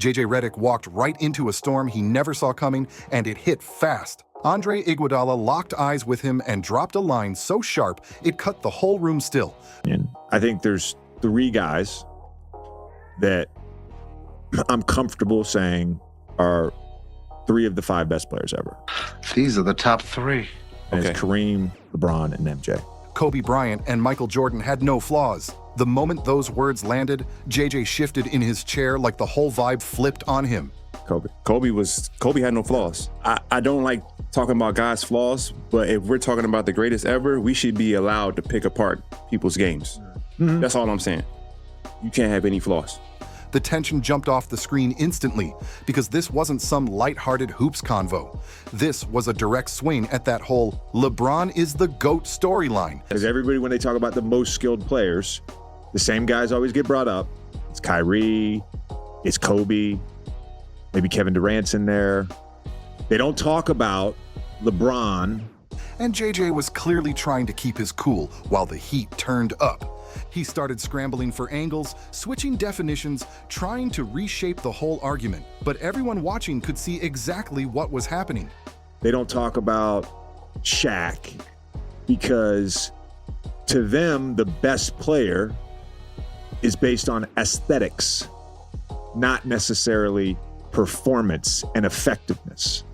JJ Redick walked right into a storm he never saw coming, and it hit fast. Andre Iguodala locked eyes with him and dropped a line so sharp it cut the whole room still. And I think there's 3 guys that I'm comfortable saying are 3 of the 5 best players ever. These are the top 3. And it's Kareem, LeBron, and MJ. Kobe Bryant and Michael Jordan had no flaws. The moment those words landed, JJ shifted in his chair like the whole vibe flipped on him. Kobe had no flaws. I don't like talking about guys' flaws, but if we're talking about the greatest ever, we should be allowed to pick apart people's games. That's all I'm saying. You can't have any flaws. The tension jumped off the screen instantly because this wasn't some lighthearted hoops convo. This was a direct swing at that whole LeBron is the GOAT storyline. Because everybody, when they talk about the most skilled players, the same guys always get brought up. It's Kyrie, it's Kobe, maybe Kevin Durant's in there. They don't talk about LeBron. And JJ was clearly trying to keep his cool while the heat turned up. He started scrambling for angles, switching definitions, trying to reshape the whole argument. But everyone watching could see exactly what was happening. They don't talk about Shaq because to them, the best player is based on aesthetics, not necessarily performance and effectiveness.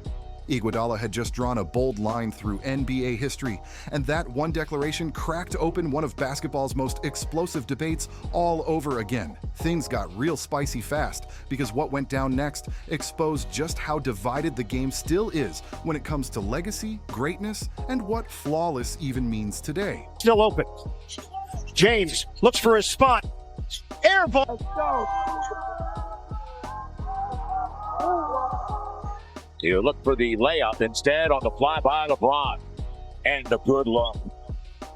Iguodala had just drawn a bold line through NBA history, and that one declaration cracked open one of basketball's most explosive debates all over again. Things got real spicy fast, because what went down next exposed just how divided the game still is when it comes to legacy, greatness, and what flawless even means today. Still open. James looks for his spot. Air ball. You look for the layup instead on the fly by LeBron. And the good look.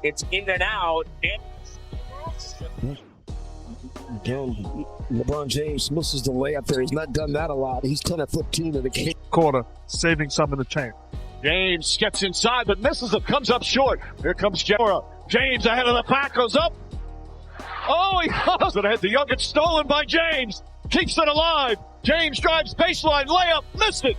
It's in and out. Again, LeBron James misses the layup there. He's not done that a lot. He's 10 of 15 in the game. Quarter, saving some in the chain. James gets inside but misses it. Comes up short. Here comes James ahead of the pack. Goes up. Oh, he does it. Had the Youngest stolen by James. Keeps it alive. James drives baseline. Layup. Missed it.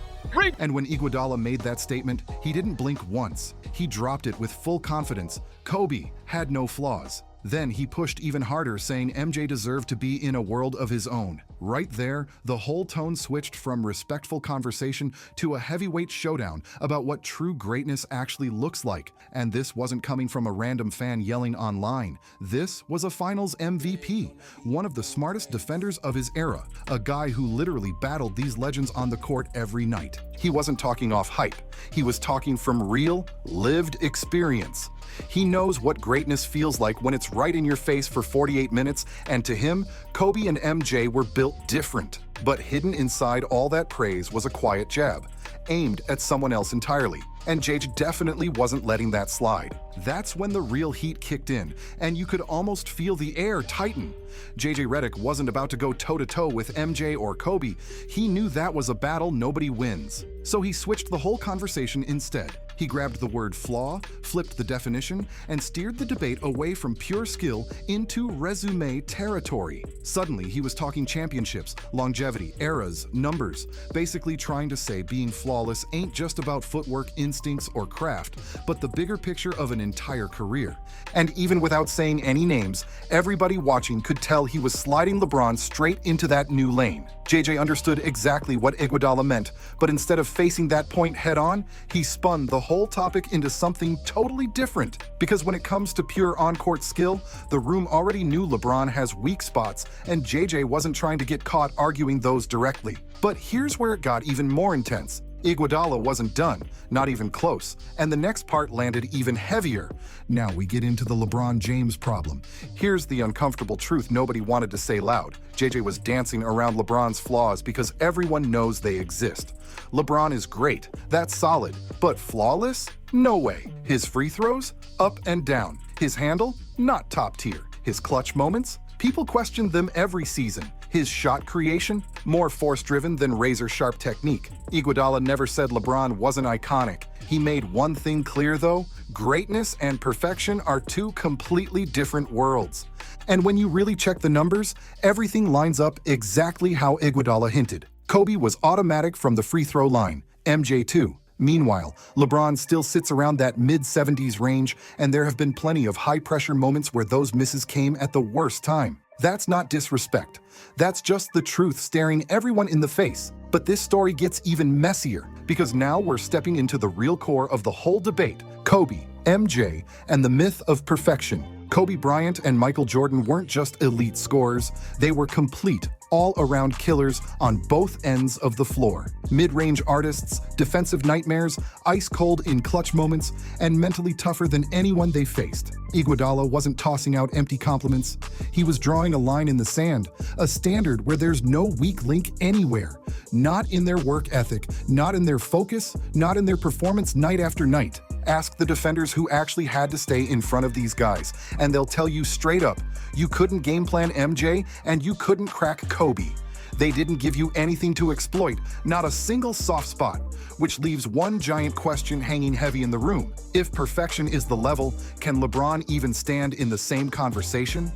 And when Iguodala made that statement, he didn't blink once. He dropped it with full confidence. Kobe had no flaws. Then he pushed even harder, saying MJ deserved to be in a world of his own. Right there, the whole tone switched from respectful conversation to a heavyweight showdown about what true greatness actually looks like. And this wasn't coming from a random fan yelling online. This was a finals MVP, one of the smartest defenders of his era, a guy who literally battled these legends on the court every night. He wasn't talking off hype. He was talking from real, lived experience. He knows what greatness feels like when it's right in your face for 48 minutes, and to him, Kobe and MJ were built different. But hidden inside all that praise was a quiet jab, aimed at someone else entirely. And JJ definitely wasn't letting that slide. That's when the real heat kicked in, and you could almost feel the air tighten. JJ Redick wasn't about to go toe-to-toe with MJ or Kobe. He knew that was a battle nobody wins. So he switched the whole conversation instead. He grabbed the word flaw, flipped the definition, and steered the debate away from pure skill into resume territory. Suddenly, he was talking championships, longevity, eras, numbers, basically trying to say being flawless ain't just about footwork, instincts, or craft, but the bigger picture of an entire career. And even without saying any names, everybody watching could tell he was sliding LeBron straight into that new lane. JJ understood exactly what Iguodala meant, but instead of facing that point head-on, he spun the whole topic into something totally different. Because when it comes to pure on-court skill, the room already knew LeBron has weak spots, and JJ wasn't trying to get caught arguing those directly. But here's where it got even more intense. Iguodala wasn't done, not even close, and the next part landed even heavier. Now we get into the LeBron James problem. Here's the uncomfortable truth nobody wanted to say loud. JJ was dancing around LeBron's flaws because everyone knows they exist. LeBron is great, that's solid, but flawless? No way. His free throws? Up and down. His handle? Not top tier. His clutch moments? People question them every season. His shot creation? More force-driven than razor-sharp technique. Iguodala never said LeBron wasn't iconic. He made one thing clear though: greatness and perfection are 2 completely different worlds. And when you really check the numbers, everything lines up exactly how Iguodala hinted. Kobe was automatic from the free throw line, MJ too. Meanwhile, LeBron still sits around that mid-70s range, and there have been plenty of high-pressure moments where those misses came at the worst time. That's not disrespect. That's just the truth staring everyone in the face. But this story gets even messier, because now we're stepping into the real core of the whole debate: Kobe, MJ, and the myth of perfection. Kobe Bryant and Michael Jordan weren't just elite scorers, they were complete, all-around killers on both ends of the floor. Mid-range artists, defensive nightmares, ice-cold in clutch moments, and mentally tougher than anyone they faced. Iguodala wasn't tossing out empty compliments. He was drawing a line in the sand, a standard where there's no weak link anywhere. Not in their work ethic, not in their focus, not in their performance night after night. Ask the defenders who actually had to stay in front of these guys, and they'll tell you straight up, you couldn't game plan MJ and you couldn't crack Kobe. They didn't give you anything to exploit, not a single soft spot, which leaves one giant question hanging heavy in the room. If perfection is the level, can LeBron even stand in the same conversation?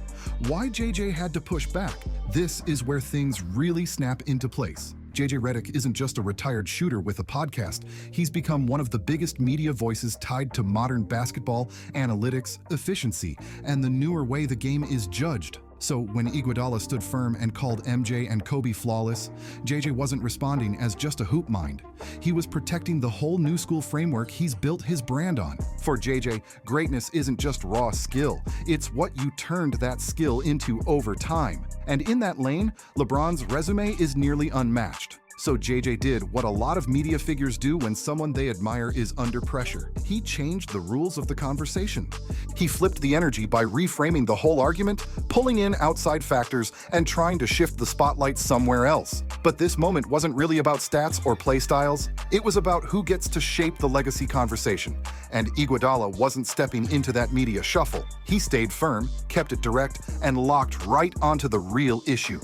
Why JJ had to push back? This is where things really snap into place. JJ Redick isn't just a retired shooter with a podcast. He's become one of the biggest media voices tied to modern basketball, analytics, efficiency, and the newer way the game is judged. So when Iguodala stood firm and called MJ and Kobe flawless, JJ wasn't responding as just a hoop mind. He was protecting the whole new school framework he's built his brand on. For JJ, greatness isn't just raw skill, it's what you turned that skill into over time. And in that lane, LeBron's resume is nearly unmatched. So JJ did what a lot of media figures do when someone they admire is under pressure. He changed the rules of the conversation. He flipped the energy by reframing the whole argument, pulling in outside factors, and trying to shift the spotlight somewhere else. But this moment wasn't really about stats or play styles. It was about who gets to shape the legacy conversation. And Iguodala wasn't stepping into that media shuffle. He stayed firm, kept it direct, and locked right onto the real issue.